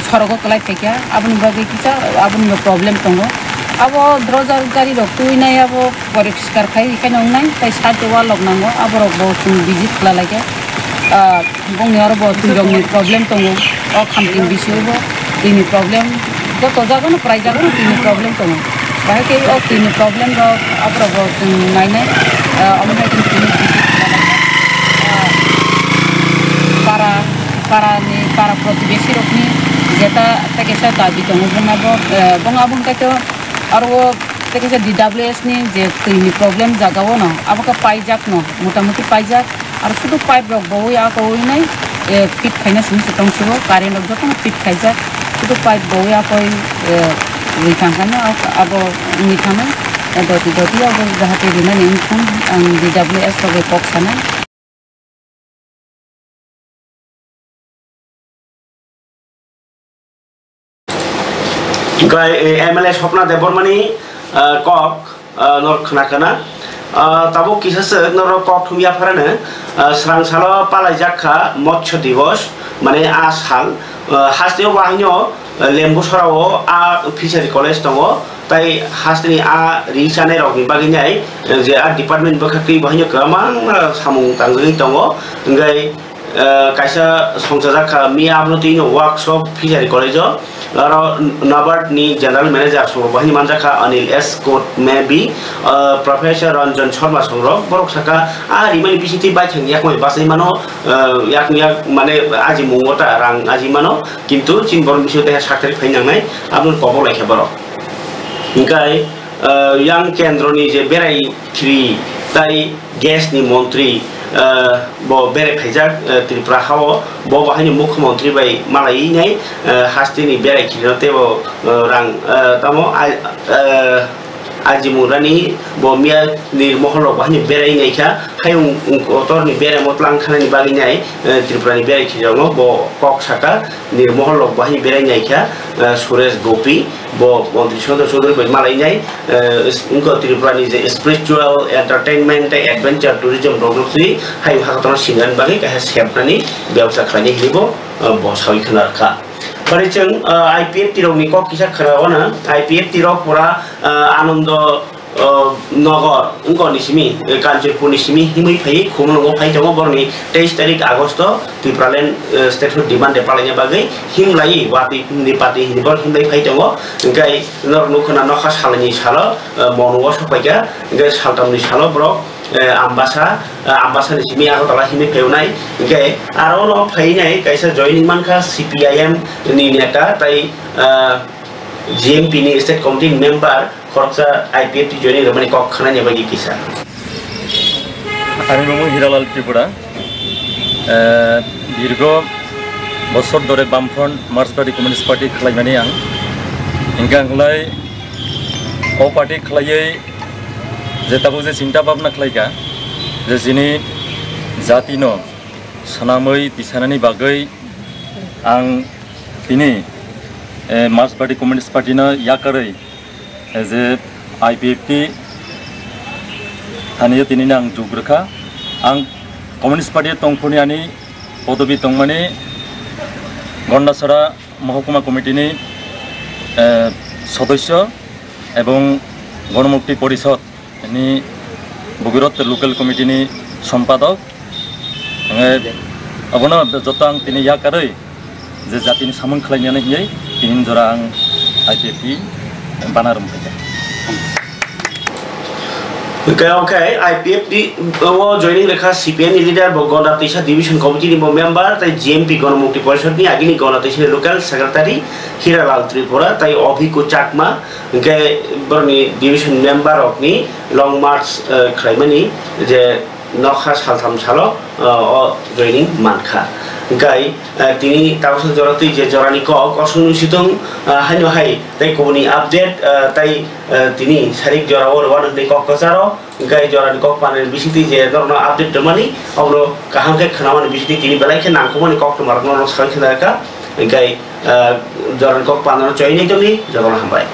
सरगो कलाय थेकिया आबनि बागै किसा आबनि प्रब्लेम दङ अब द्रजार गारि रक तुइनाय अब परिष्कार खाय इखायनो नाय ताय साइड वाल लगनांगो अब रक बसिन विजिट लालायके बंनि आरो बतुरनि प्रब्लेम दङ अ खामथिं बिसिबो दैनि प्रब्लेम गत जागोन प्राय जागोन दैनि प्रब्लेम दङ बाहाय के अ दैनि प्रब्लेम रक अब रक जों नायनाय अमहाय जों para प्रतिवेशी रखनी जेटा तकेसा दाबी दङ बंगाबो कायतो आरो तकेसा DWS नि जे दैनि प्रब्लेम जागाव न आबका पाइजाक न मोटामोटी पाइजाक आरो शुद्ध पाइप रक बय आकयनाय फिट खायना सिटंसिबो कारेन्ट रक जतन फिट खायजाक शुद्ध पाइप बय आकय रिखांखानो आबो निखानो दति अब जाहाथे रिना निखां आं DWS रक पक सानाय MLA Shopna Debormani kok nor khnakana tabo kisase nor kok thumya pharane srang salo palai jakha motsho divos mane a sal hasteo bahino lembu sorao a fishery college tongo tai hasteni a risane rokni baginai je a department bakhakri bahino kamang samung tangai tongo ngai kaisa songsajakha mi abnoti no workshop fishery college Laro Nabard ni General Manager so bahini manjaka Anil S. Court may be Professor Ranjan Sharma Songrok Borok Saka rimani bisiti by yak my basimano yak mane aji mungota rang ajimano kintu chin borom bisute sakari fainangai abun kobo like borok Inkai yang kendroni je berai tri tai gas ni montri bo bere phajak Tripura hawo bo bahini mukhyamantri bai malai nai hastini bere khinote bo rang tamo aji murani bo mia nirmohol bahni berai naikha hayung kotor ni bere motlang khana ni bagi nai Tripura ni berai khijango bo kok saka nirmohol bahni berai naikha Suresh Gopi bo Mantri Chodhary bai malai nai unko Tripura ni je spiritual entertainment adventure tourism program si hayu hakatona singan bagi ka sepnani ব্যবসা খানি হিলিbo bo sawi khana kha pare chang IPF tirok ni kok kisa khara na IPF tirok pura Anondo Nogor unko nisimi Kancherpur nisimi himui phai khumlo phai jango borni 23 tarik Agosto Tripuraland statehood demand palanya bagai himlai wati nipati hinibor himlai phai jango ngai nor nukhna nokha salani salo monuwa sopaiga ngai saltamni salo bro ambasa ni simi ako tala himi peunai ngai aro no phai nai kaisa joining manka CPIM ni neta tai GMP ni state committee member khorcha IPF ti joining ramani kok khana ne bagi kisa আমি মমু হিরালাল ত্রিপুরা দীর্ঘ বছর ধরে বামফ্রন্ট মার্ক্সবাদী communist party খালাইমানি आं इंगांगलाय ओ party खालायै जे ताबो जे चिंता भाबना खालायगा जे जिनि जातिनो सनामै दिसानानि बागै आं दिनै मार्क्सबादী कमिउनिस्ट पार्टीनो याकारै जे IPF थानिया दिनैनो आं जुग्रोखा आं कमिउनिस्ट पार्टी तंफुनियानि पदबी तंमानि गन्डासरा महकुमा कमिटिनि सदस्य एवं गणमुक्ति परिषद नि बगिरत लोकल कमिटिनि सम्पादक अबनो जत आं दिनै याकारै जे जातिनि सामोन खालायनानै हियै दिनै जरा आं IPF बानारम फैदों Okay, IPF di joining lekha CPN leader bo Ganatisha division committee ni bo member tai GMP Ganamukti Parishad ni agini Ganatisha local secretary Hiralal Tripura tai Obhiko Chakma ke borni division member of ni Long March Kraimani je Nokha Saltham Salo joining Mankha gai tini tawsa jorati je jorani ko kosun sitong hanyo hai tai koni update tai tini sarik jorawor wan ni ko kasaro gai jorani ko panen bisiti je dorno update demani awlo kaham ke khanawan bisiti tini belai ke nangkomani ko to marno no sakhi ka gai jorani ko panen choini toni jorona hambai